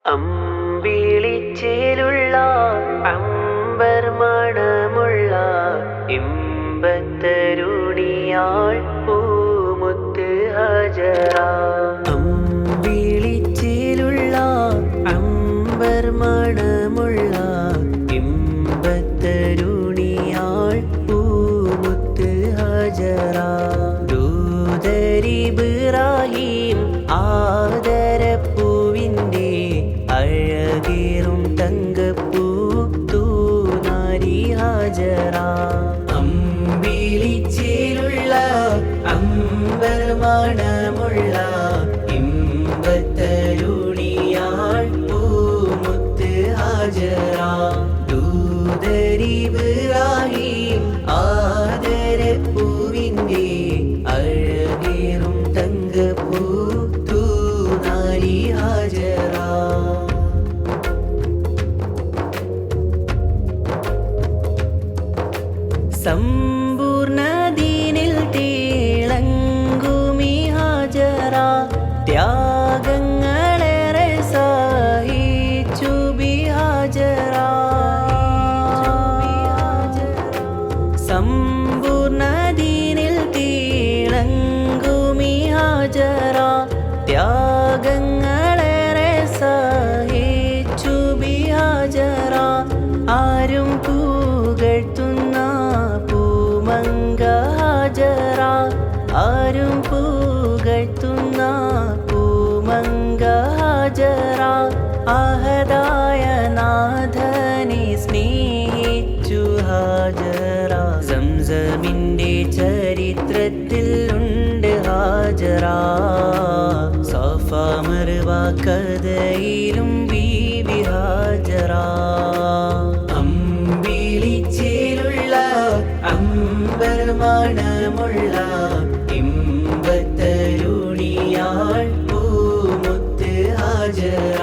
അമ്പിളിച്ചേലുള്ള അമ്പർ മണമുള്ള ഇമ്പത്തരുണിയാൾ പൂമുത്ത് ഹജറ. അമ്പിളിച്ചേലുള്ള അമ്പർ മണമുള്ള ഇമ്പത്തരുണിയാൾ പൂമുത്ത് ഹജറ. ദൂതരിബ്രാഹിം ആദരപ്പൂവിൻ്റെ അഴകേറും തങ്കപ്പൂ തൂനാരി ഹാജറ. അമ്പിളിച്ചേലുള്ള അമ്പർ മണമുള്ള ഇമ്പത്തരുണിയാൾ പൂമുത്ത് ഹാജറ. ദൂതരിബ്രാഹിം ആദരപ്പൂവിൻ്റെ അഴകേറും തങ്കപ്പൂ തൂനാരി ഹാജറ. സമ്പൂർണ്ണദീനിൽ തിളങ്ങുമി ഹാജറ. ത്യാഗങ്ങളേറെ സഹിച്ചു ബി ഹാജറ. സമ്പൂർണ്ണദീനിൽ തിളങ്ങുമി ഹാജറ. ത്യാഗങ്ങളേറെ സഹിച്ചു ബി ഹാജറ. ആരും പുകഴ്ത്തുന്ന പൂമങ്ക ഹാജറ. ആരും പുകഴ്ത്തുന്ന പൂമങ്ക ഹാജറ. അഹദായ നാഥനെ സ്നേഹിച്ചു ഹാജറ. സംസമിൻ്റെ ചരിത്രത്തിൽ ഉണ്ട് ഹാജറ. സഫ മർവ കഥയിലും ബീവി ഹാജറ. അമ്പിളിച്ചേലുള്ള അമ്പർ മണമുള്ള ഇമ്പത്തരുണിയാൾ പൂമുത്ത് ഹാജറ.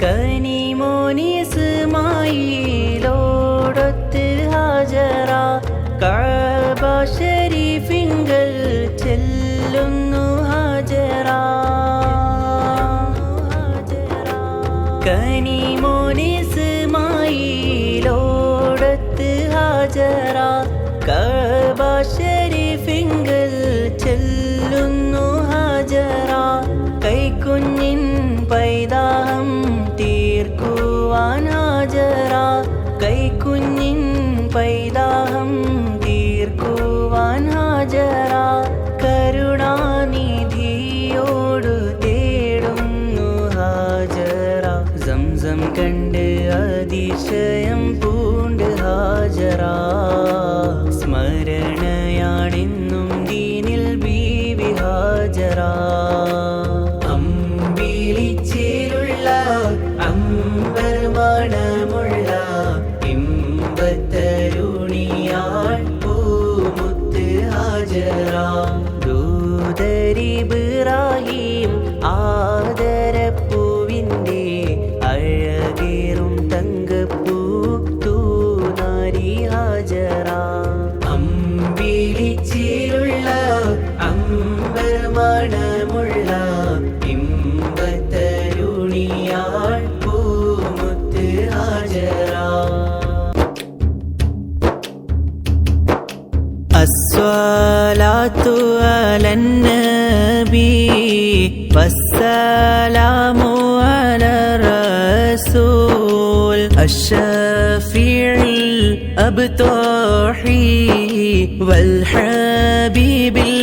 കനിമോനിസ്മായിലോടൊത്ത് ഹാജറ. കഅബ ശരീഫിങ്കൽ ചെല്ലുന്നു ഹാജറ. കനിമോനിസ്മായിലോടൊത്ത് ഹാജറ. കഅബ ശരീഫിങ്കൽ ചെല്ലുന്നു ഹാജറ. കൈക്കുഞ്ഞിൻ പൈതാഹം തീർക്കുവാൻ ഹാജറ. കൈക്കുഞ്ഞിൻ പൈതാഹം തീർക്കുവാൻ ഹാജറ. കരുണാനിധിയോടു തേടുന്നു ഹാജറ. സംസം കണ്ട് അതിശയം പൂണ്ട് ഹാജറ. സ്മരണയാണെന്നും ദീനിൽ ബീവി ഹാജറ. അമ്പിളിച്ചേലുള്ള അമ്പർ മണമുള്ള ഇമ്പത്തരുണിയാൾ പൂമുത്ത് ഹാജറ. ദൂതരിബ്രാഹിം ആദരപ്പൂവിൻ്റെ അഴകേറും തങ്കപ്പൂ തൂനാരി ഹാജറ. അമ്പിളിച്ചേലുള്ള അമ്പർ മണമുള്ള ഇമ്പത്തരുണിയാൾ പൂമുത്ത് ഹാജറ. അസ്സലാത്തു അലൻ നബി വസ്സലാമു അലർ റസൂൽ അശ്ശഫീഉൽ അബ്താഹി വൽ ഹബീബിൽ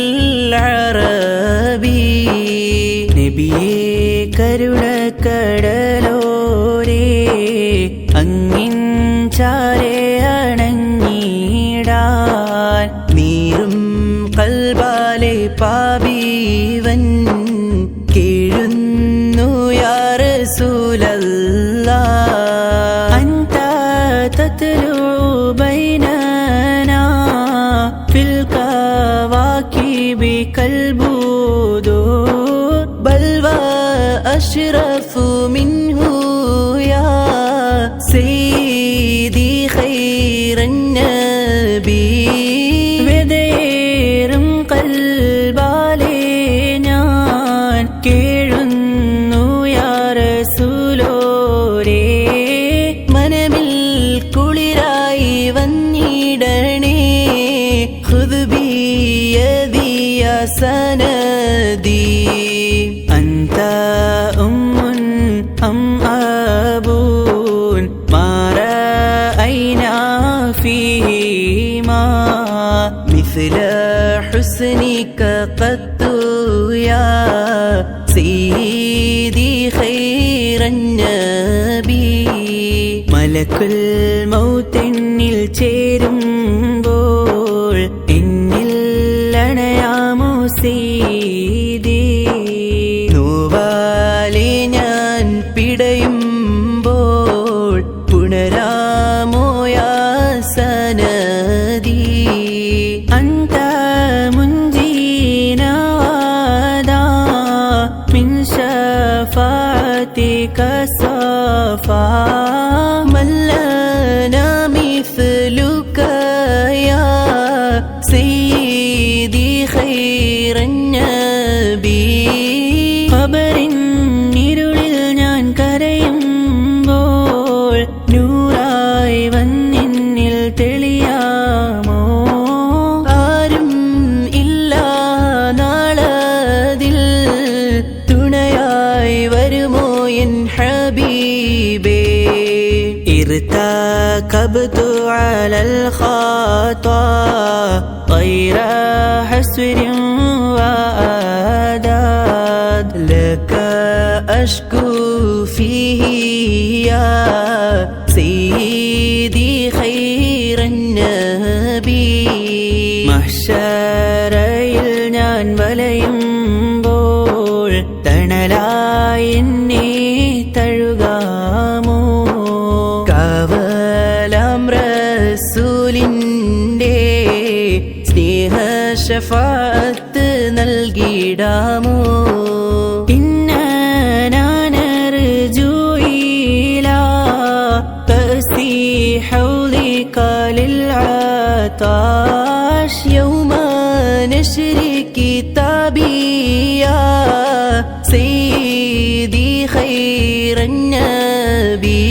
അറബി. നബിയേ കരുണക്കടലോരേ അങ്ങിൻ ചാരേ അണഞ്ഞിടാൻ നീറും കൽബാലെ പാപീവൻ കേഴുന്നു യാ റസൂലല്ലാഹ്. അൻത തത്ലു ബൈനനാ ഫിൽ കവാകിബി കൽബുദൂർ ബൽ വ അശ്റഫു മിൻഹു യാ സയ്യിദി ഖൈറൻ നബി. വിതയേറും കൽ سندي أنت أم أم أب ما رأينا فيهما مثل حسنك قط يا سيدي خير النبي മലക്കുൽ മൗത്തിനിൽ ചേരുമ്പോൾ എന്നിൽ അണയാമോ സീദി നോവാലെ ഞാൻ പിടയുമ്പോൾ പുണരാമോ യാ സനദി അന്ത മുൻജീന വാദാ മിൻ ശഫാഅതിക സഫാ مثلك يا سيدي خير النبي ഖബറിൻ ഇരുളിൽ ഞാൻ കരയുമ്പോൾ നൂറായി വന്നിന്നിൽ തെളിയാമോ ആരും ഇല്ല നാളതിൽ തുണയായി വരുമോ എൻ ഹബീബേ ارتكبت على الخطا غير حسر وآداد لك أشكو فيه يا سيدي خير النبي محشرയിൽ ഞാൻ വലയുമ്പോൾ തണലായി എന്നെ തഴുകാമോ റസൂലിന്റെ സ്നേഹ ശഫാഅത്ത് നൽകിടാമോ ഇന്നനാനർജു ഇലാ കസി ഹൗലിക للعطاش يوم نشر كتابي يا سيدي خير النبي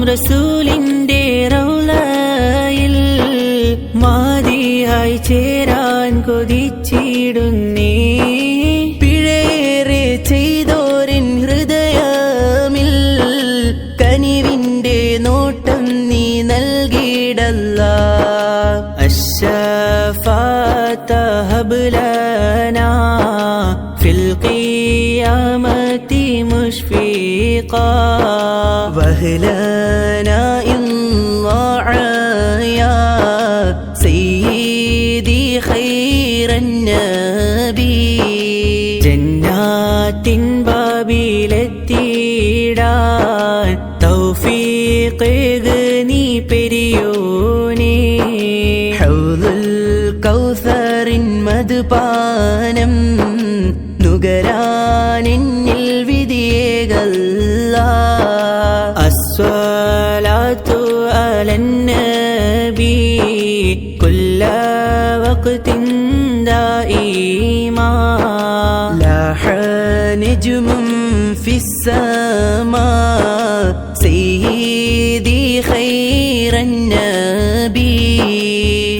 റസൂലിന്റെ റൗളയിൽ മാദിയായി ചേരാൻ കൊതിച്ചിടുന്നേ പിഴയേറെ ചെയ്തോരിൻ ഹൃദയമിൽ കനിവിന്റെ നോട്ടം നീ നൽകിടല്ലാ അശ്ശഫാഅത ഹബ് ലനാ ഫിൽ ഖിയാമത്തി മുഷ്ഫീഖാ وهلنا إن ضاع يا سيدي خير النبي جنات بابلتيدان توفيق غني പെരിയോനേ حوض الكوثر മദ്പാനം നുകരാനെന്നിൽ വിധിയേകല്ലാ الصلاة على النبي كل وقت دائما لاح نجم في السماء سيدي خير النبي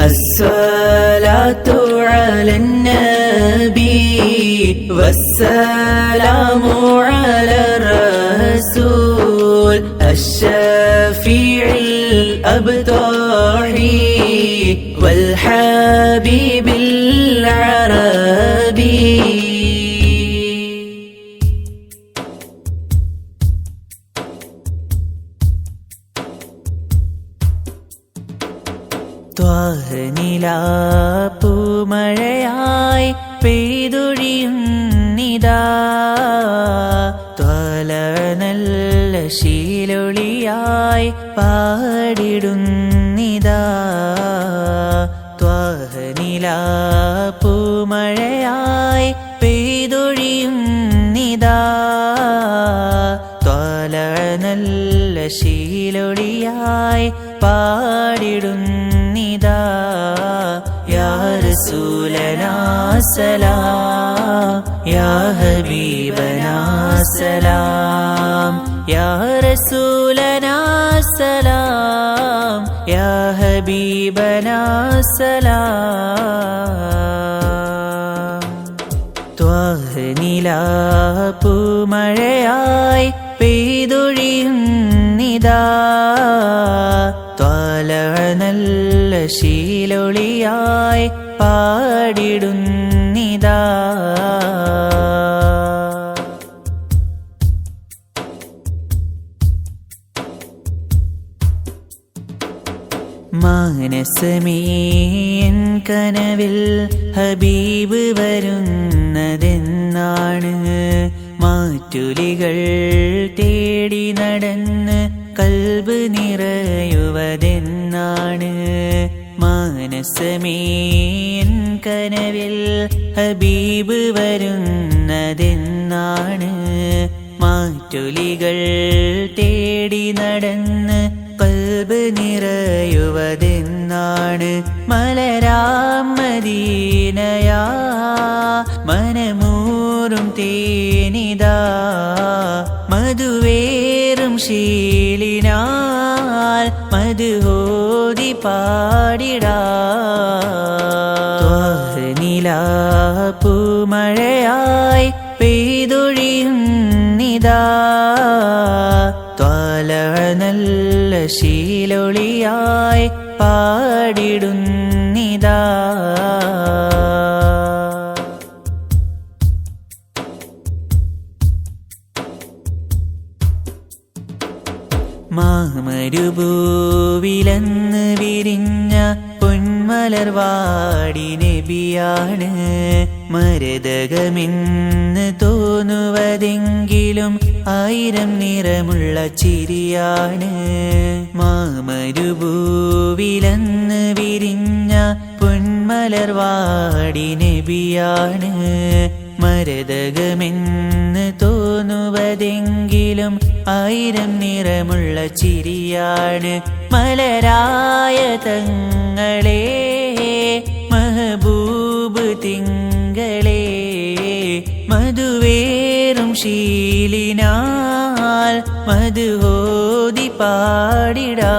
الصلاة على النبي والسلام على الرسول الشفيع الأبطحي والحبيب العربي പൂമഴയായി പെയ്തൊഴിയുന്നിതാ നല്ല ശീലൊളിയായി പാടിടുന്നിതാ പൂമഴയായി പെയ്തൊഴിയുന്നിതാ നല്ല ശീലൊളിയായി പാടിടുന്നിതാ യാ റസൂലനാ സലാം യാ ഹബീബനാ സലാം യാ റസൂലനാ സലാം യാ ഹബീബനാ സലാം പൂമഴയായി പെയ്തൊഴിയുന്നിതാ ത്വാല നല്ല ശീലൊളിയായി പാടിടുന്നിതാ മാനസമേൻ കനവിൽ ഹബീബ് വരുന്നതെന്നാണ് മാറ്റുലികൾ തേടി നടന്ന് കൽബ് നിറയുവതെന്നാണ് മാനസമേൻ കനവിൽ ഹബീബ് വരുന്നതെന്നാണ് മാറ്റുലികൾ തേടി നടന്ന് കൽബ് നിറയുവതെന്നാണ് മലരാം മദീനയാ മനമൂറും തേനിതാ മധുവേറും ശീലിനാൽ മധുഹോതി പാടിടാ ത്വാഹനിലാ പൂമഴയായി പെയ്തൊഴിയുന്നിതാ ത്വാല നല്ല ശീലൊളിയായി പാടിടുന്നിതാ മാമരുഭൂവിലന്ന് വിരിഞ്ഞ പൊന്മലർവാടി നബിയാണ് മരതകമെന്ന് തോന്നുവതെങ്കിലും ആയിരം നിറമുള്ള ചിരിയാണ് മാമരുഭൂവിലന്ന് വിരിഞ്ഞ പൊന്മലർവാടി നബിയാണ് മരതകമെന്ന് തോന്നുവതെങ്കിലും ആയിരം നിറമുള്ള ചിരിയാണ് മലരായ തങ്ങളെ മഹബൂബ് തിങ്കളെ മധുവേറും ശീലിനാൽ മധുഹോതി പാടിടാ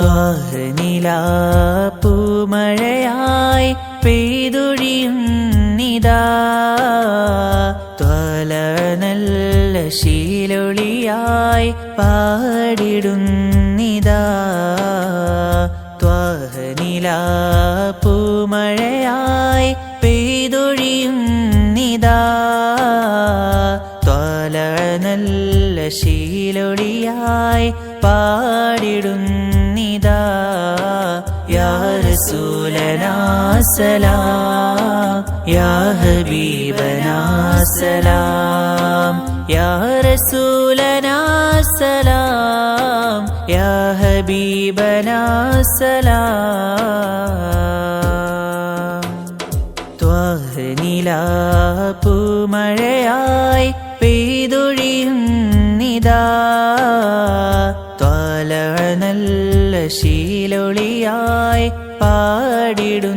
ത്വാഹനിലാ പൂമഴയായി പെയ്തൊഴിയുന്നിതാ ത്വാല നല്ല ശീലൊളിയായി പാടിടുന്നിതാ ത്വാഹനിലാ പൂമഴയായി പെയ്തൊഴിയുന്നിതാ ത്വാല നല്ല ശീലൊളിയായി പാടിടുന്നിതാ യാ റസൂലനാ സലാം യാ ഹബീബനാ സലാം യാ റസൂലനാ സലാം യാ ഹബീബനാ സലാം ത്വാഹനിലാ പൂമഴയായി പെയ്തൊഴിയുന്നിതാ ത്വാല നല്ല ശീലൊളിയായി പാടിടുന്നിതാ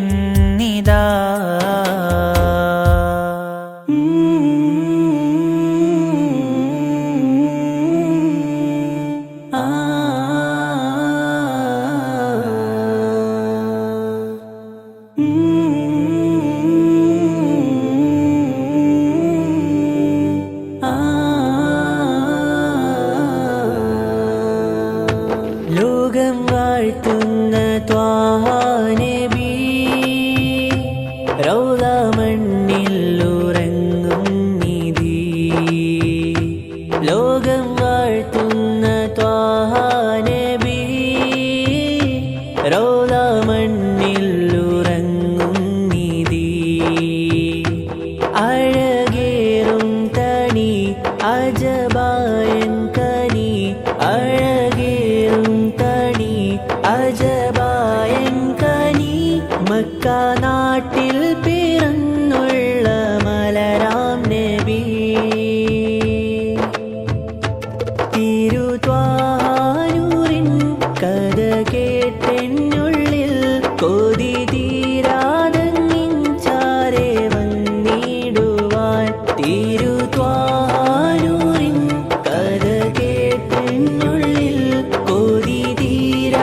ലോകം വാഴ്ത്തുന്ന ത്വാഹ നബി റൗള മണ്ണിൽ ഉറങ്ങും നിധി ലോകം വാഴ്ത്തുന്ന ത്വാഹ നബി റൗള മണ്ണിൽ ഉറങ്ങും നിധി അഴകേറും തണി അജബായൻ കനി അഴകേറും തണി അജബായൻ കനി മക്ക നാട്ടിൽ പിറന്നുള്ള മലരാം നബി തിരുത്വാനൂരിൻ കഥ കേട്ടെന്നുള്ളിൽ കൊതി തീരാതങ്ങിഞ്ചാരെ വന്നിടുവാൻ തിരുത്വാനൂരിൻ കഥ കേട്ടെന്നുള്ളിൽ കൊതി തീരാതങ്ങിഞ്ചാരെ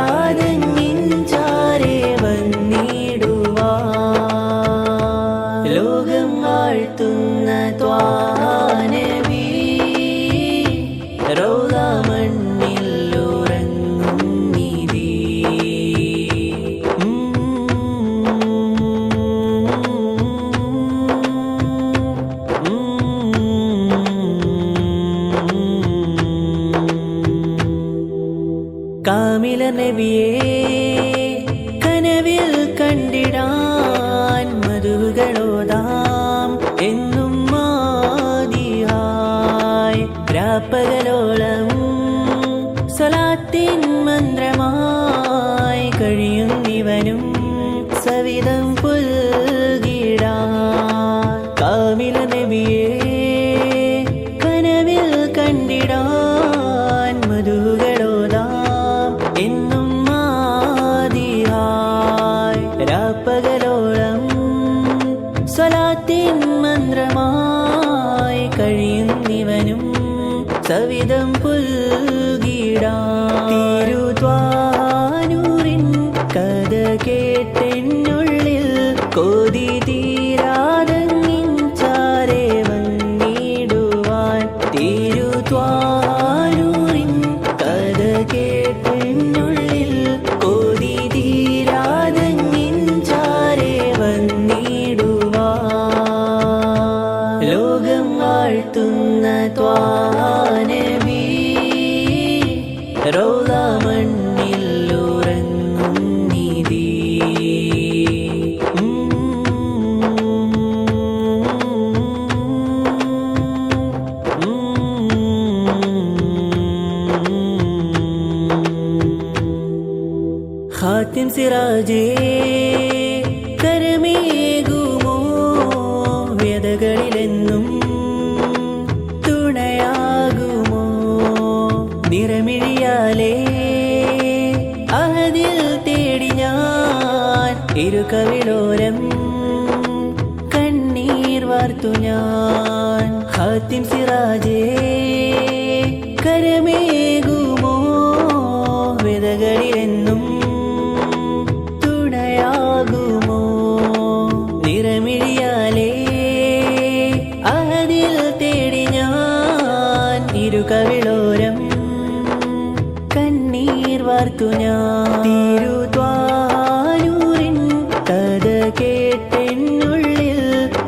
വന്നിടുവാൻ ലോകം വാഴ്ത്തുന്ന ത്വാഹ മധുകളോതാം എന്നും മാദിഹായ് രാപ്പകലോളം സ്വലാത്തിൻ മന്ത്രമായി കഴിയുന്നിവനും സവിധം പുൽകിടാൻ കാമില നബിയെ കനവിൽ കണ്ടിടാൻ മധുകളോതാം എന്നും മാദിഹായ് രാപ്പകലോളം സ്വലാത്തിൻ മന്ത്രമായി കഴിയുന്നിവനും സവിധം പുൽകിടാൻ തിരുത്വാനൂറിൻ കഥ കേട്ടെന്നുള്ളിൽ കൊതി തീരാതങ്ങിൻ ചാരെ വന്നിടുവാൻ തിരുത്വാനൂറിൻ കഥ കേട്ടെന്നുള്ളിൽ കൊതി തീരാതങ്ങിൻ ചാരെ വന്നിടുവാൻ ലോകം വാഴ്ത്തുന്ന ത്വാനബി റൗള മണ്ണിൽ ഉറങ്ങും നിധി ഖാത്തിം സിറാജേ കരമേകുമോ വ്യതകളിലെന്നും തുണയാകുമോ നിറമിഴിയാലേ അഹദിൽ തേടി ഞാൻ ഇരുകവിളോരം കണ്ണീർ വാർത്തു ഞാൻ ഖാത്തിം സിറാജേ കരമേകുമോ വ്യതകളിലെന്നും തുണയാകുമോ നിറമിഴിയാലേ അഹദിൽ തേടി ഞാൻ ഇരുകവിളോരം കണ്ണീർ വാർത്തു ഞാൻ തിരുത്വാനൂറിൻ കഥ കേട്ടെന്നുള്ളിൽ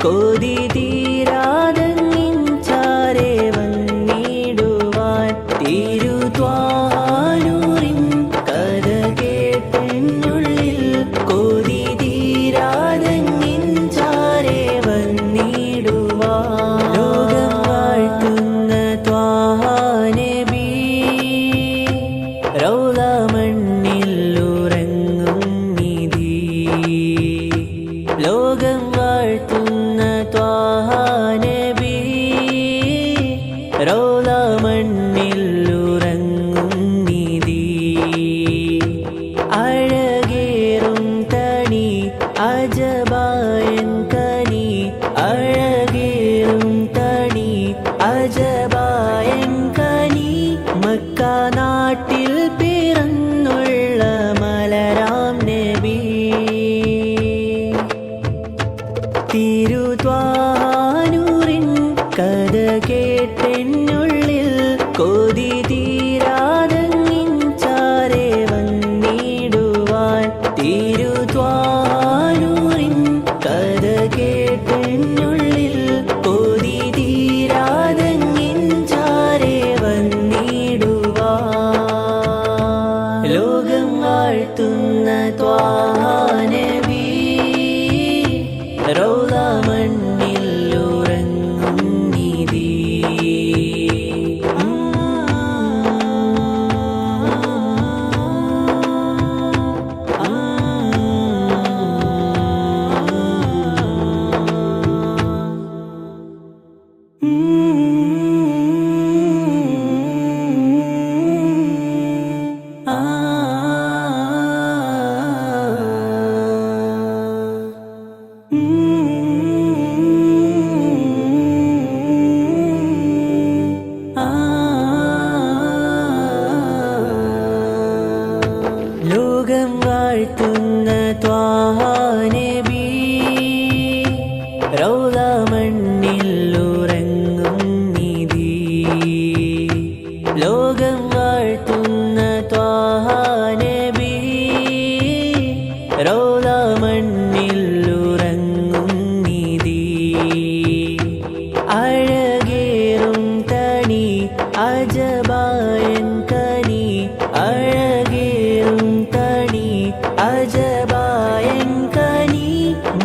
കൊതി തീരാതങ്ങിൻ ചാരെ വന്നിടുവാൻ തിരുത്വാനൂറിൻ കഥ കേട്ടെന്നുള്ളിൽ കൊതി തീരാതങ്ങിൻ ചാരെ വന്നിടുവാൻ ലോകം വാഴ്ത്തുന്ന ത്വാനബി റൗള മണ്ണിൽ ഉറങ്ങും നിധി ലോകം വാഴ്ത്തുന്ന ത്വാനബി റൗള മണ്ണിൽ ഉറങ്ങും നിധി അഴകേറും തണി അജബായൻ കനി അഴകേറും തണി അജബായൻ കനി മക്ക നാട്ടിൽ പിറന്നുള്ള മലരാം നബി തിരുത്വാനൂറിൻ കഥ കേട്ടെന്നുള്ളിൽ കൊതി തീരാതങ്ങിൻ ചാരെ വന്നിടുവാൻ തിരുത്വാനൂറിൻ കഥ കേട്ടെന്നുള്ളിൽ കൊതി തീരാതങ്ങിൻ ചാരെ വന്നിടുവാൻ ലോകം വാഴ്ത്തുന്ന ത്വാനബി റൗള മണ്ണിൽ ഉറങ്ങും നിധി ലോകം വാഴ്ത്തുന്ന ത്വാനബി റൗള മണ്ണിൽ ഉറങ്ങും നിധി ലോകം വാഴ്ത്തുന്ന ത്വാനബി റൗള മണ്ണിൽ ഉറങ്ങും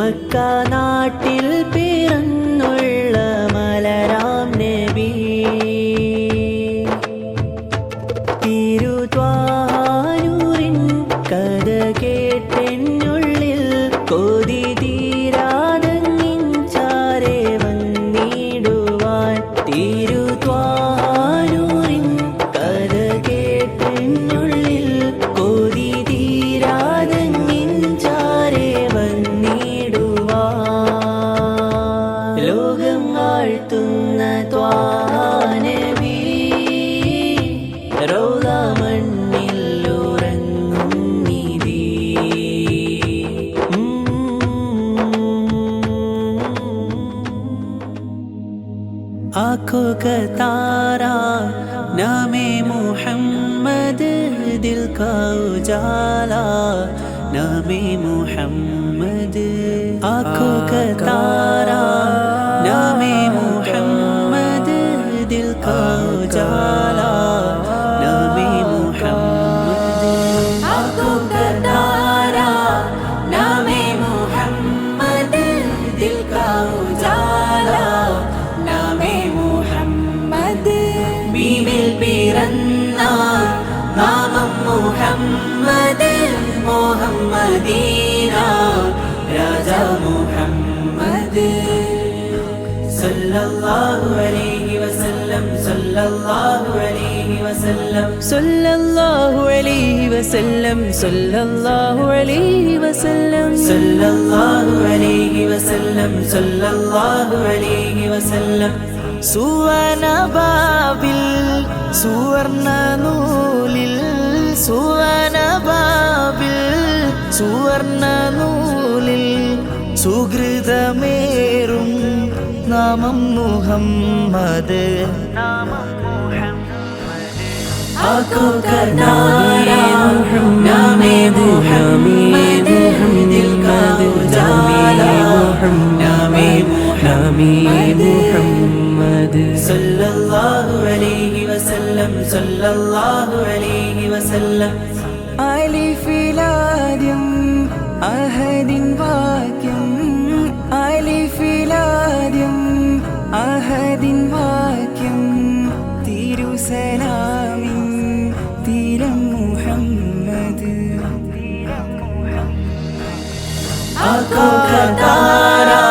മക്ക നാട്ടിൽ പിറന്നുള്ള മലരാം നബി തിരുത്വാനൂരിൻ കഥ കേട്ടെന്നുള്ളിൽ കൊതി തീരാതങ്ങിഞ്ചാരെ വന്നിടുവാൻ തിരുത്വാനൂരിൻ കഥ കേട്ടെന്നുള്ളിൽ കൊതി തീരാതങ്ങിഞ്ചാരെ വന്നിടുവാൻ ലോകം വാഴ്ത്തുന്ന ത്വാഹാ നബി റൗള മണ്ണിൽ ഉറങ്ങും നിധി आँखों का तारा नामे मोहम्मद दिल का उजाला नामे मोहम्मद आँखों का तारा नामे मोहम्मद दिल का उजाला नामे मोहम्मद आँखों का तारा नामे मोहम्मद दिल का उजाला नामे मोहम्मद बीविल पिरन्न नामം മുഹമ്മദ് മുഹമ്മദീന രാജാ മുഹമ്മദ് സല്ലല്ലാഹു അലൈഹി വസല്ലം സല്ലല്ലാഹു അലൈഹി വസല്ലം സല്ലല്ലാഹു അലൈഹി വസല്ലം സല്ലല്ലാഹു അലൈഹി വസല്ലം സല്ലല്ലാഹു അലൈഹി വസല്ലം സല്ലല്ലാഹു അലൈഹി വസല്ലം സുവനബാബിൽ സുവർണ നൂലിൽ സുവനബാബിൽ സുവർണ നൂലിൽ സുഹൃതമേറും നാമം മുഹമ്മദ് आँखों का तारा नामे मुहम्मद दिल का उजाला नामे मुहम्मद सल्लल्लाहु अलैहि वसल्लम सल्लल्लाहु अलैहि वसल्लम അലിഫിലാദ്യം അഹദിൻ വാക്യം അലിഫിലാദ്യം അഹദിൻ വാക്യം തിരുസലാമിൻ തീരം മുഹമ്മദ് आँखों का तारा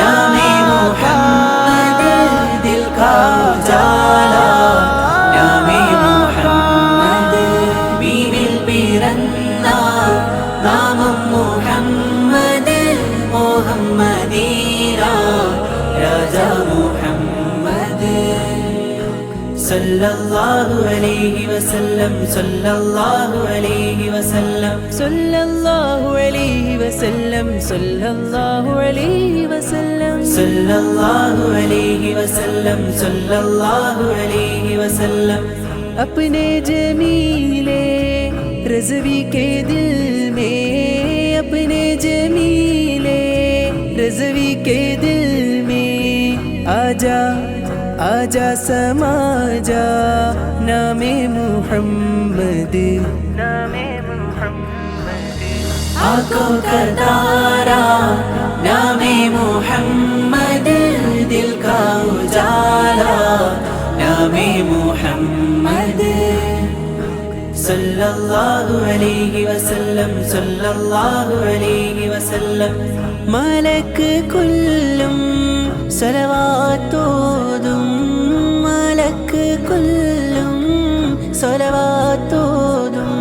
नामे मुहम्मद दिल का उजाला नामे मुहम्मद बीविल पिरन्न नामം മുഹമ്മദ് മുഹമ്മദീന രാജാ മുഹമ്മദ് സല്ലല്ലാഹു അലൈഹി വസല്ലം സല്ലല്ലാഹു അലൈഹി വസല്ലം സല്ലല്ലാഹു അലൈഹി വസല്ലം സല്ലല്ലാഹു അലൈഹി വസല്ലം സല്ലല്ലാഹു അലൈഹി വസല്ലം സല്ലല്ലാഹു അലൈഹി വസല്ലം अपने जमीले रज़वी के दिल में अपने जमीले रज़वी के दिल में आजा आजा समा जा नामे मुहम्मद नामे मुहम्मद आँखों का तारा नामे मुहम्मद दिल का उजाला नामे मुहम्मद सल्लल्लाहु अलैहि वसल्लम सल्लल्लाहु अलैहि वसल्लम मलक कुल्लुम സലവാത്തോതും മലക്ക് കൊല്ലും സലവാത്തോതും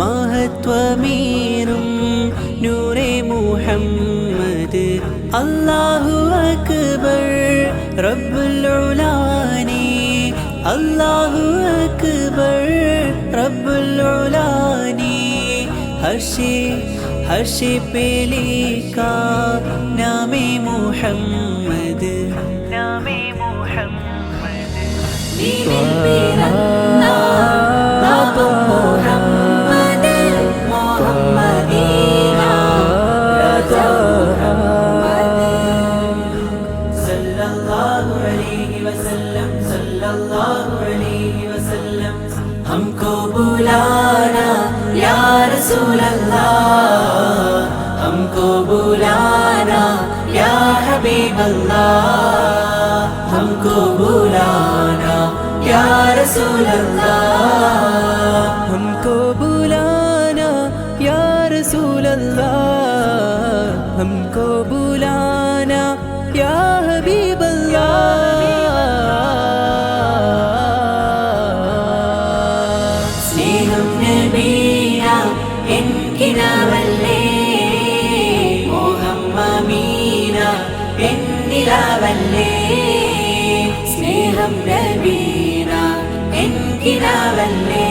മഹത്വമീറും നൂറെ മുഹമ്മദ് അല്ലാഹു അക്ബർ റബ്ബുൽ ഉലാനി അല്ലാഹു അക്ബർ റബ്ബുൽ ഉലാനി हर्षे पे लिखा नामे मुहम्मद नामे मुहम्मद बीविल पिरन्न नामം മുഹമ്മദ് മുഹമ്മദീന രാജാ മുഹമ്മദ് സല്ലല്ലാഹു അലൈഹി വസല്ലം सल्लल्लाहु अलैहि वसल्लम हमको बुलाना या रसूल अल्लाह हमको बुलाना हबीब अल्लाह हमको बुलाना या रसूल अल्लाह हमको बुलाना या रसूल अल्लाह हमको बुलाना या हबीब अल्लाह स्नेहम नबीना എൻകിനാവല്ലേ മോഹം അമീന എന്നിലാവല്ലേ സ്നേഹം നബീന എൻകിനാവല്ലേ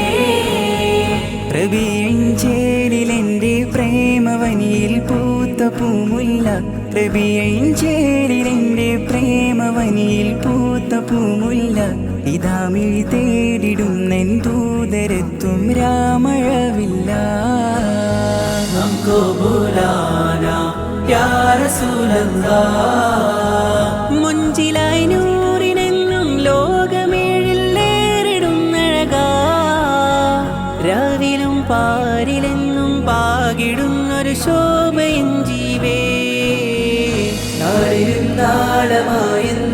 റബീഇൻചേലിലെന്റെ പ്രേമവനിയിൽ പൂത്ത പൂമുല്ല റബീഇൻചേലിലെന്റെ പ്രേമവനിയിൽ പൂത്ത പൂമുല്ല ഇതാമിഴി തേടിടുന്നെൻ ദൂതരെത്തും രാമഴവില്ല हमको बुलाना या रसूल अल्लाह മുഞ്ചിലായി നൂറിനെന്നും ലോകമേഴിലേറിടുന്നഴകാ രാവിലും പാരിലെന്നും പാകിടുന്നൊരു ശോഭയൻ ജീവേ നാളിലും നാളമായെന്നോർത്തിടും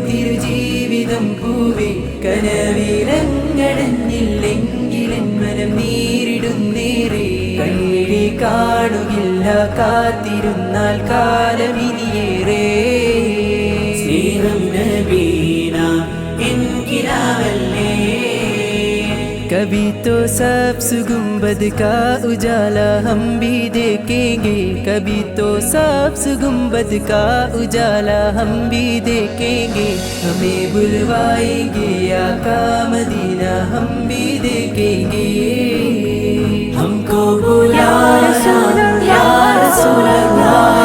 തിരുജീവിതം പൂവേ കനവിലങ്ങടഞ്ഞില്ലെങ്കിലെൻ മനം നീരിടുന്നേറെ കണ്ണിഴി കാണുകില്ല കാത്തിരുന്നാൽ കാലമിനിയേറെ സ്നേഹം നബീന എൻകിനാവല്ലേ कभी तो सब सुगुम्बद का उजाला हम भी देखेंगे कभी तो सब सुगुम्बद का उजाला हम भी देखेंगे हमें बुलवाएंगे आका मदीना हम भी देखेंगे हमको बुलाना या रसूल अल्लाह